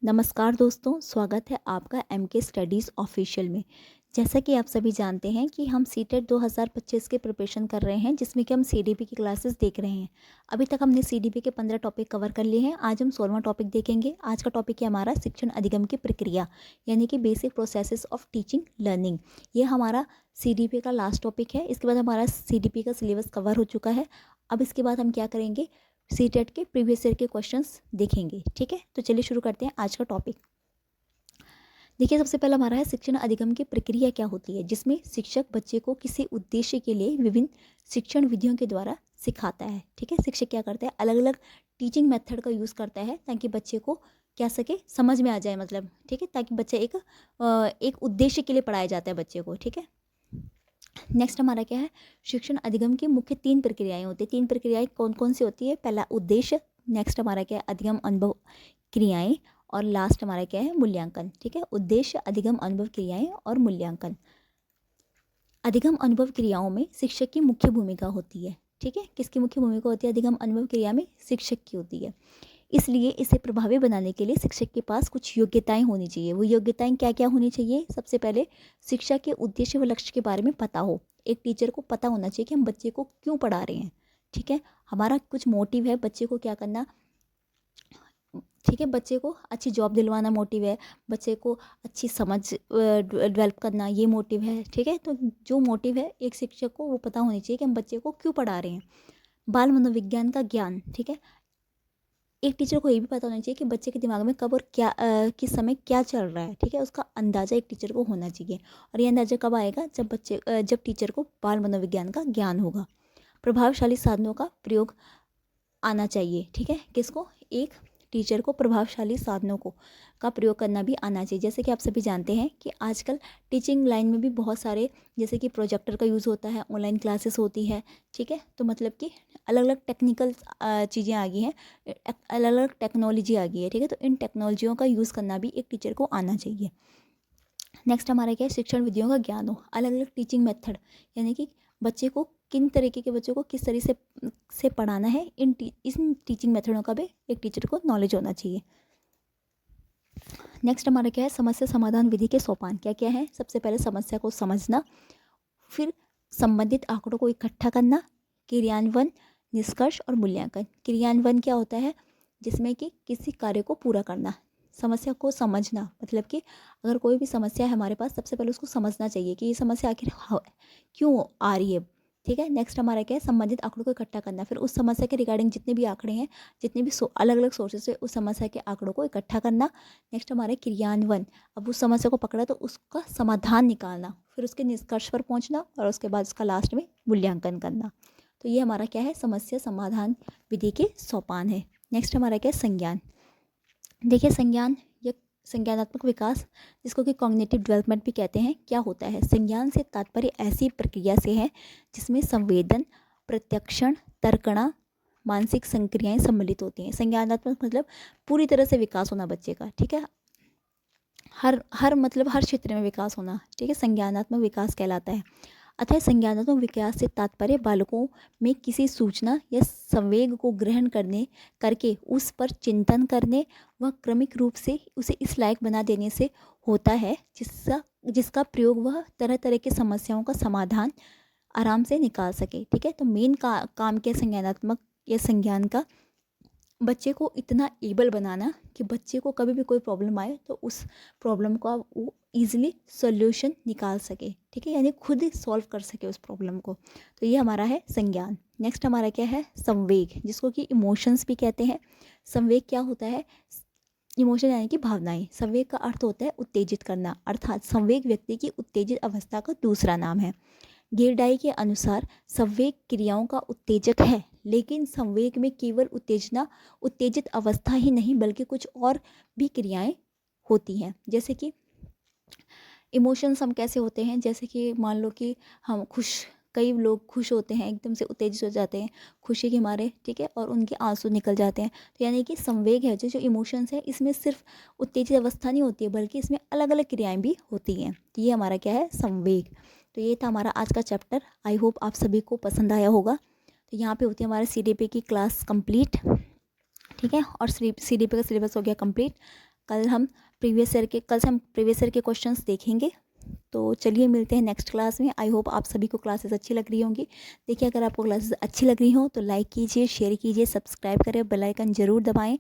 नमस्कार दोस्तों, स्वागत है आपका एमके स्टडीज़ ऑफिशियल में। जैसा कि आप सभी जानते हैं कि हम सीटेट 2025 के प्रिपरेशन कर रहे हैं, जिसमें कि हम सीडीपी की क्लासेस देख रहे हैं। अभी तक हमने सीडीपी के 15 टॉपिक कवर कर लिए हैं। आज हम 16वां टॉपिक देखेंगे। आज का टॉपिक है हमारा शिक्षण अधिगम की प्रक्रिया, यानी कि basic processes of teaching learning. ये हमारा सीडीपी का लास्ट टॉपिक है। इसके बाद हमारा सीडीपी का सिलेबस कवर हो चुका है। अब इसके बाद हम क्या करेंगे, सीटेट के प्रीवियस ईयर के क्वेश्चंस देखेंगे। ठीक है, तो चलिए शुरू करते हैं आज का टॉपिक। देखिए, सबसे पहला हमारा है शिक्षण अधिगम की प्रक्रिया क्या होती है, जिसमें शिक्षक बच्चे को किसी उद्देश्य के लिए विभिन्न शिक्षण विधियों के द्वारा सिखाता है। ठीक है, शिक्षक क्या करता है, अलग अलग टीचिंग मेथड का यूज़ करता है ताकि बच्चे को क्या सके, समझ में आ जाए, मतलब ठीक है, ताकि बच्चा एक उद्देश्य के लिए पढ़ाया जाता है बच्चे को। ठीक है, नेक्स्ट हमारा क्या है, शिक्षण अधिगम की मुख्य 3 प्रक्रियाएं होती है। 3 प्रक्रियाएं कौन कौन सी होती है, पहला उद्देश्य, नेक्स्ट हमारा क्या है अधिगम अनुभव क्रियाएं, और लास्ट हमारा क्या है मूल्यांकन। ठीक है, उद्देश्य, अधिगम अनुभव क्रियाएं और मूल्यांकन। अधिगम अनुभव क्रियाओं में शिक्षक की मुख्य भूमिका होती है। ठीक है, किसकी मुख्य भूमिका होती है, अधिगम अनुभव क्रिया में शिक्षक की होती है। इसलिए इसे प्रभावी बनाने के लिए शिक्षक के पास कुछ योग्यताएं होनी चाहिए। वो योग्यताएं क्या क्या होनी चाहिए, सबसे पहले शिक्षा के उद्देश्य व लक्ष्य के बारे में पता हो। एक टीचर को पता होना चाहिए कि हम बच्चे को क्यों पढ़ा रहे हैं। ठीक है, हमारा कुछ मोटिव है, बच्चे को क्या करना, ठीक है, बच्चे को अच्छी जॉब दिलवाना मोटिव है, बच्चे को अच्छी समझ डेवलप करना ये मोटिव है। ठीक है, तो जो मोटिव है एक शिक्षक को वो पता होनी चाहिए कि हम बच्चे को क्यों पढ़ा रहे हैं। बाल मनोविज्ञान का ज्ञान, ठीक है, एक टीचर को ये भी पता होना चाहिए कि बच्चे के दिमाग में कब और क्या किस समय क्या चल रहा है। ठीक है, उसका अंदाज़ा एक टीचर को होना चाहिए। और ये अंदाज़ा कब आएगा, जब टीचर को बाल मनोविज्ञान का ज्ञान होगा। प्रभावशाली साधनों का प्रयोग आना चाहिए। ठीक है, किसको, एक टीचर को प्रभावशाली साधनों को का प्रयोग करना भी आना चाहिए। जैसे कि आप सभी जानते हैं कि आजकल टीचिंग लाइन में भी बहुत सारे, जैसे कि प्रोजेक्टर का यूज़ होता है, ऑनलाइन क्लासेस होती है। ठीक है, तो मतलब कि अलग अलग टेक्निकल चीज़ें आ गई हैं, अलग अलग टेक्नोलॉजी आ गई है। ठीक है, तो इन टेक्नोलॉजियों का यूज़ करना भी एक टीचर को आना चाहिए। नेक्स्ट हमारा क्या है, शिक्षण विधियों का ज्ञान हो, अलग अलग टीचिंग मेथड, यानी कि बच्चे को किन तरीके के बच्चों को किस तरीके से पढ़ाना है, इन टीचिंग मेथडों का भी एक टीचर को नॉलेज होना चाहिए। नेक्स्ट हमारा क्या है, समस्या समाधान विधि के सोपान क्या क्या है। सबसे पहले समस्या को समझना, फिर संबंधित आंकड़ों को इकट्ठा करना, क्रियान्वयन, निष्कर्ष और मूल्यांकन। क्रियान्वयन क्या होता है, जिसमें कि किसी कार्य को पूरा करना। समस्या को समझना, मतलब कि अगर कोई भी समस्या है हमारे पास, सबसे पहले उसको समझना चाहिए कि ये समस्या आखिर क्यों आ रही है। ठीक है, नेक्स्ट हमारा क्या है, संबंधित आंकड़ों को इकट्ठा करना, फिर उस समस्या के रिगार्डिंग जितने भी आंकड़े हैं, जितने भी अलग अलग सोर्सेज से उस समस्या के आंकड़ों को इकट्ठा करना। नेक्स्ट हमारा क्रियान्वयन, अब उस समस्या को पकड़ा तो उसका समाधान निकालना, फिर उसके निष्कर्ष पर पहुंचना, और उसके बाद उसका लास्ट में मूल्यांकन करना। तो ये हमारा क्या है, समस्या समाधान विधि के सोपान है। नेक्स्ट हमारा क्या है, संज्ञान। देखिए, संज्ञान या संज्ञानात्मक विकास, जिसको कि कॉग्निटिव डेवलपमेंट भी कहते हैं, क्या होता है। संज्ञान से तात्पर्य ऐसी प्रक्रिया से है जिसमें संवेदन, प्रत्यक्षण, तर्कणा, मानसिक संक्रियाएं सम्मिलित होती हैं। संज्ञानात्मक मतलब पूरी तरह से विकास होना बच्चे का। ठीक है, हर मतलब हर क्षेत्र में विकास होना। ठीक है, संज्ञानात्मक विकास कहलाता है। अतः संज्ञानात्मक विकास से तात्पर्य बालकों में किसी सूचना या संवेग को ग्रहण करके उस पर चिंतन करने व क्रमिक रूप से उसे इस लायक बना देने से होता है जिसका प्रयोग वह तरह तरह की समस्याओं का समाधान आराम से निकाल सके। ठीक है, तो मेन काम क्या संज्ञानात्मक या संज्ञान का, बच्चे को इतना एबल बनाना कि बच्चे को कभी भी कोई प्रॉब्लम आए तो उस प्रॉब्लम का वो ईजिली सॉल्यूशन निकाल सके। ठीक है, यानी खुद ही सॉल्व कर सके उस प्रॉब्लम को। तो ये हमारा है संज्ञान। नेक्स्ट हमारा क्या है, संवेग, जिसको कि इमोशंस भी कहते हैं। संवेग क्या होता है, इमोशन यानी कि भावनाएं। संवेग का अर्थ होता है उत्तेजित करना, अर्थात संवेग व्यक्ति की उत्तेजित अवस्था का दूसरा नाम है। गिरडाई के अनुसार संवेग क्रियाओं का उत्तेजक है, लेकिन संवेग में केवल उत्तेजित अवस्था ही नहीं बल्कि कुछ और भी क्रियाएं होती हैं। जैसे कि इमोशंस हम कैसे होते हैं, जैसे कि मान लो कि हम कई लोग खुश होते हैं, एकदम से उत्तेजित हो जाते हैं खुशी के मारे। ठीक है, और उनके आंसू निकल जाते हैं। तो यानी कि संवेग है, जो इमोशंस है, इसमें सिर्फ उत्तेजित अवस्था नहीं होती है बल्कि इसमें अलग अलग क्रियाएं भी होती हैं। तो ये हमारा क्या है, संवेग। तो ये था हमारा आज का चैप्टर। आई होप आप सभी को पसंद आया होगा। तो यहाँ पे होती है हमारे सीडीपी की क्लास कंप्लीट। ठीक है, और सीडीपी का सिलेबस हो गया कंप्लीट। कल से हम प्रीवियस ईयर के क्वेश्चंस देखेंगे। तो चलिए मिलते हैं नेक्स्ट क्लास में। आई होप आप सभी को क्लासेस अच्छी लग रही होंगी। देखिए, अगर आपको क्लासेस अच्छी लग रही हो तो लाइक कीजिए, शेयर कीजिए, सब्सक्राइब करें, बेल आइकन ज़रूर दबाएं,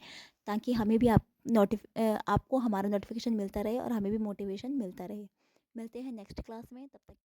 ताकि हमें भी आपको हमारा नोटिफिकेशन मिलता रहे और हमें भी मोटिवेशन मिलता रहे। मिलते हैं नेक्स्ट क्लास में, तब तक